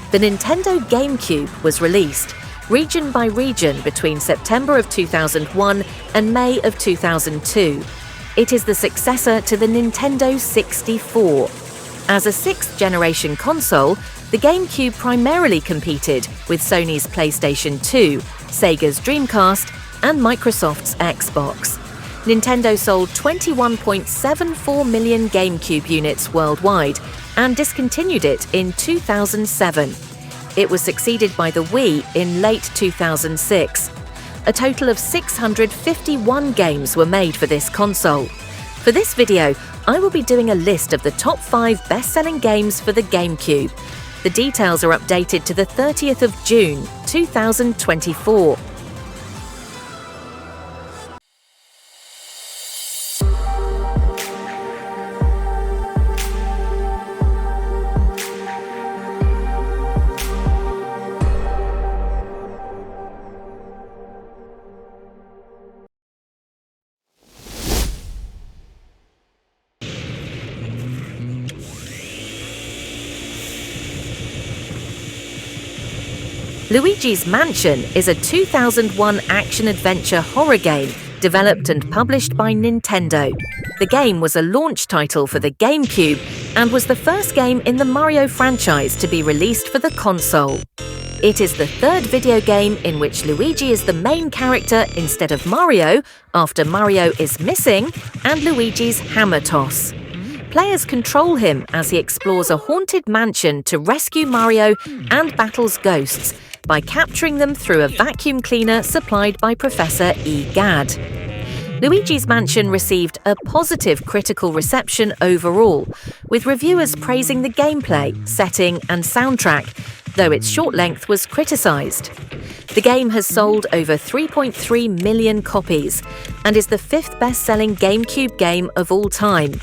The Nintendo Gamecube was released, region by region, between September of 2001 and May of 2002. It is the successor to the Nintendo 64. As a sixth-generation console, the Gamecube primarily competed with Sony's PlayStation 2, Sega's Dreamcast, and Microsoft's Xbox. Nintendo sold 21.74 million Gamecube units worldwide and discontinued it in 2007. It was succeeded by the Wii in late 2006. A total of 651 games were made for this console. For this video, I will be doing a list of the top 5 best-selling games for the Gamecube. The details are updated to the 30th of June, 2024. Luigi's Mansion is a 2001 action-adventure horror game developed and published by Nintendo. The game was a launch title for the GameCube and was the first game in the Mario franchise to be released for the console. It is the third video game in which Luigi is the main character instead of Mario, after Mario is missing and Luigi's hammer toss. Players control him as he explores a haunted mansion to rescue Mario and battles ghosts by capturing them through a vacuum cleaner supplied by Professor E. Gadd. Luigi's Mansion received a positive critical reception overall, with reviewers praising the gameplay, setting and soundtrack, though its short length was criticised. The game has sold over 3.3 million copies and is the 5th best-selling GameCube game of all time.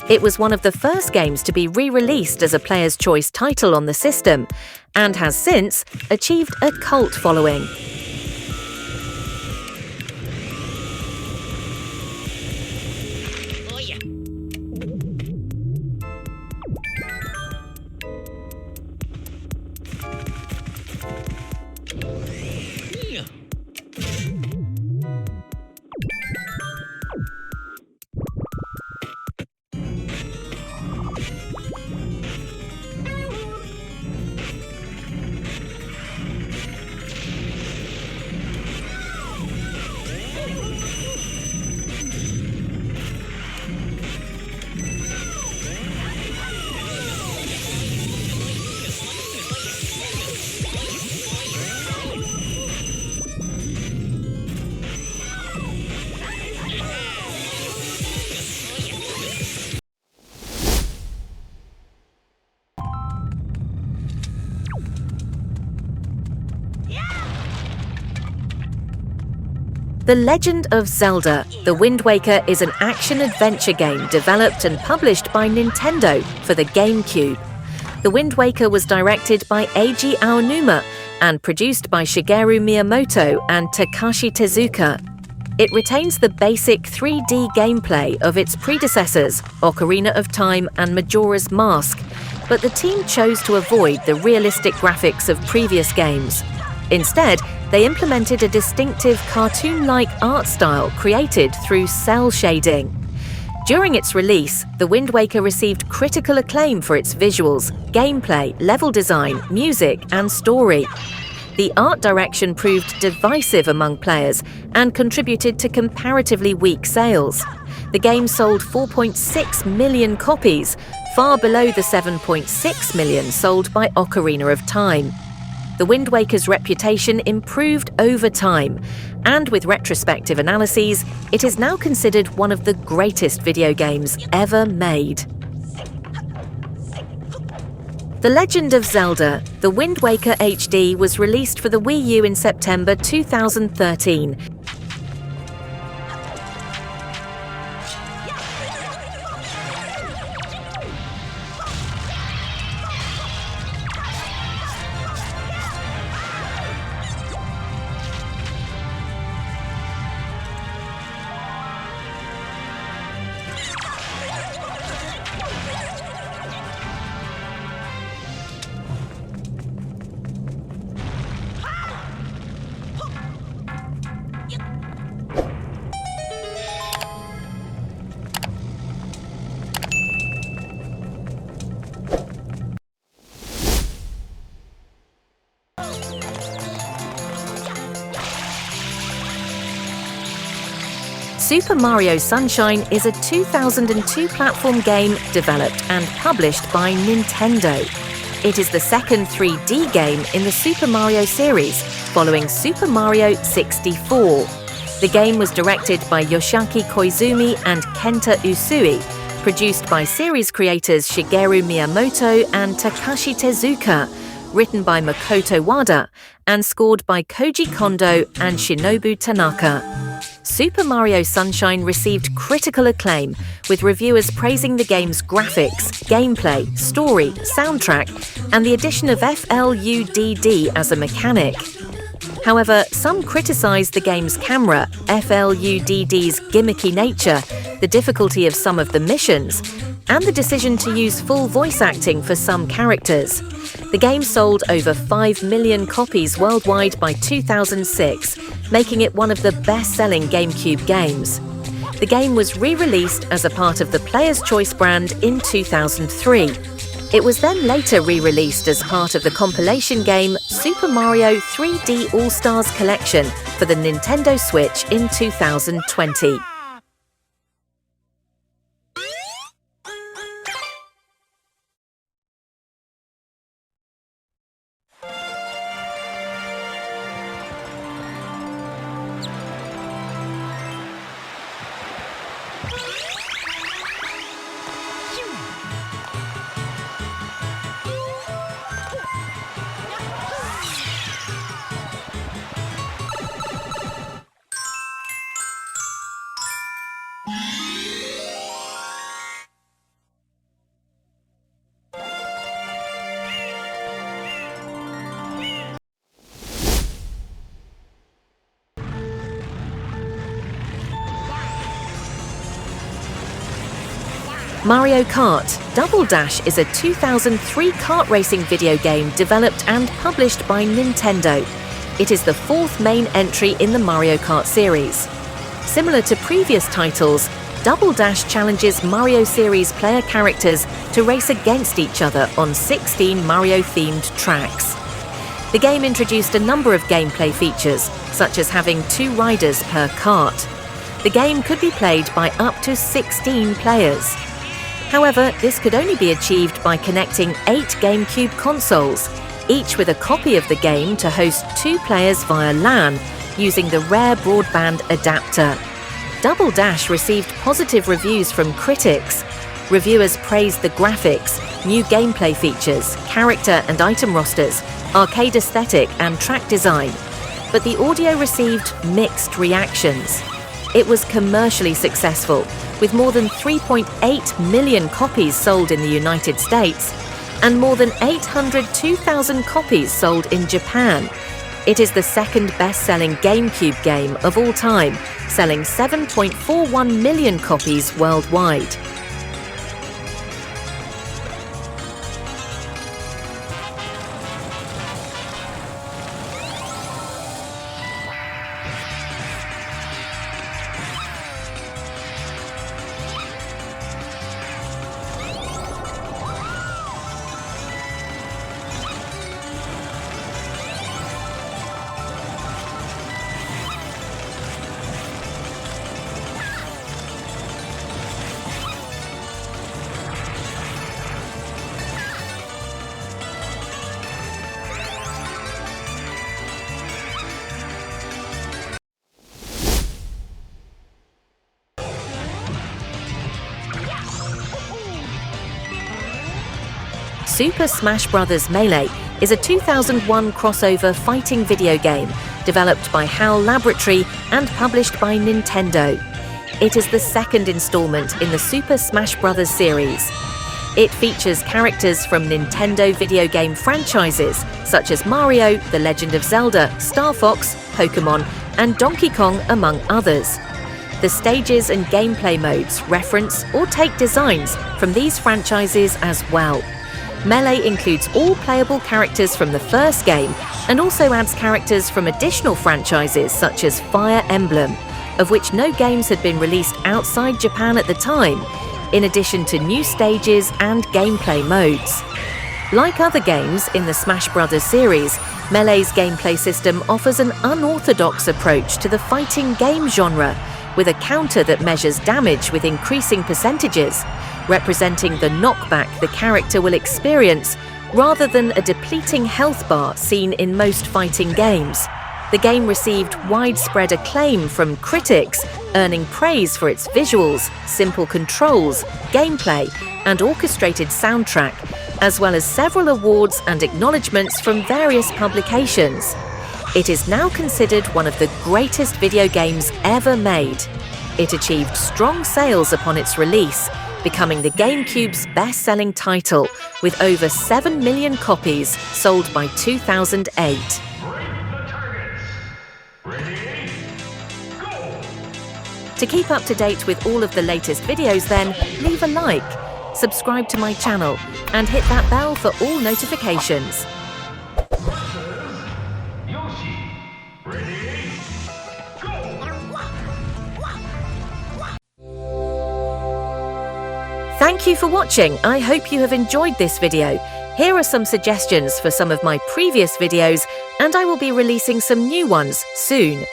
It was one of the first games to be re-released as a Player's Choice title on the system, and has since achieved a cult following. The Legend of Zelda: The Wind Waker is an action-adventure game developed and published by Nintendo for the GameCube. The Wind Waker was directed by Eiji Aonuma and produced by Shigeru Miyamoto and Takashi Tezuka. It retains the basic 3D gameplay of its predecessors, Ocarina of Time and Majora's Mask, but the team chose to avoid the realistic graphics of previous games. Instead, they implemented a distinctive cartoon-like art style created through cell shading. During its release, The Wind Waker received critical acclaim for its visuals, gameplay, level design, music, and story. The art direction proved divisive among players and contributed to comparatively weak sales. The game sold 4.6 million copies, far below the 7.6 million sold by Ocarina of Time. The Wind Waker's reputation improved over time, and with retrospective analyses, it is now considered one of the greatest video games ever made. The Legend of Zelda: The Wind Waker HD was released for the Wii U in September 2013. Super Mario Sunshine is a 2002 platform game developed and published by Nintendo. It is the second 3D game in the Super Mario series, following Super Mario 64. The game was directed by Yoshiaki Koizumi and Kenta Usui, produced by series creators Shigeru Miyamoto and Takashi Tezuka, written by Makoto Wada, and scored by Koji Kondo and Shinobu Tanaka. Super Mario Sunshine received critical acclaim, with reviewers praising the game's graphics, gameplay, story, soundtrack, and the addition of FLUDD as a mechanic. However, some criticised the game's camera, FLUDD's gimmicky nature, the difficulty of some of the missions, and the decision to use full voice acting for some characters. The game sold over 5 million copies worldwide by 2006, making it one of the best-selling GameCube games. The game was re-released as a part of the Player's Choice brand in 2003. It was then later re-released as part of the compilation game Super Mario 3D All-Stars Collection for the Nintendo Switch in 2020. Mario Kart Double Dash is a 2003 kart racing video game developed and published by Nintendo. It is the fourth main entry in the Mario Kart series. Similar to previous titles, Double Dash challenges Mario series player characters to race against each other on 16 Mario-themed tracks. The game introduced a number of gameplay features, such as having 2 riders per kart. The game could be played by up to 16 players. However, this could only be achieved by connecting 8 GameCube consoles, each with a copy of the game to host 2 players via LAN, using the rare broadband adapter. Double Dash received positive reviews from critics. Reviewers praised the graphics, new gameplay features, character and item rosters, arcade aesthetic and track design. But the audio received mixed reactions. It was commercially successful, with more than 3.8 million copies sold in the United States and more than 802,000 copies sold in Japan. It is the second best-selling GameCube game of all time, selling 7.41 million copies worldwide. Super Smash Bros. Melee is a 2001 crossover fighting video game developed by HAL Laboratory and published by Nintendo. It is the second installment in the Super Smash Bros. Series. It features characters from Nintendo video game franchises such as Mario, The Legend of Zelda, Star Fox, Pokémon, and Donkey Kong, among others. The stages and gameplay modes reference or take designs from these franchises as well. Melee includes all playable characters from the first game and also adds characters from additional franchises such as Fire Emblem, of which no games had been released outside Japan at the time, in addition to new stages and gameplay modes. Like other games in the Smash Bros. Series, Melee's gameplay system offers an unorthodox approach to the fighting game genre, with a counter that measures damage with increasing percentages, representing the knockback the character will experience, rather than a depleting health bar seen in most fighting games. The game received widespread acclaim from critics, earning praise for its visuals, simple controls, gameplay, and orchestrated soundtrack, as well as several awards and acknowledgements from various publications. It is now considered one of the greatest video games ever made. It achieved strong sales upon its release, becoming the GameCube's best-selling title, with over 7 million copies sold by 2008. To keep up to date with all of the latest videos then, leave a like, subscribe to my channel, and hit that bell for all notifications. Thank you for watching. I hope you have enjoyed this video. Here are some suggestions for some of my previous videos, and I will be releasing some new ones soon.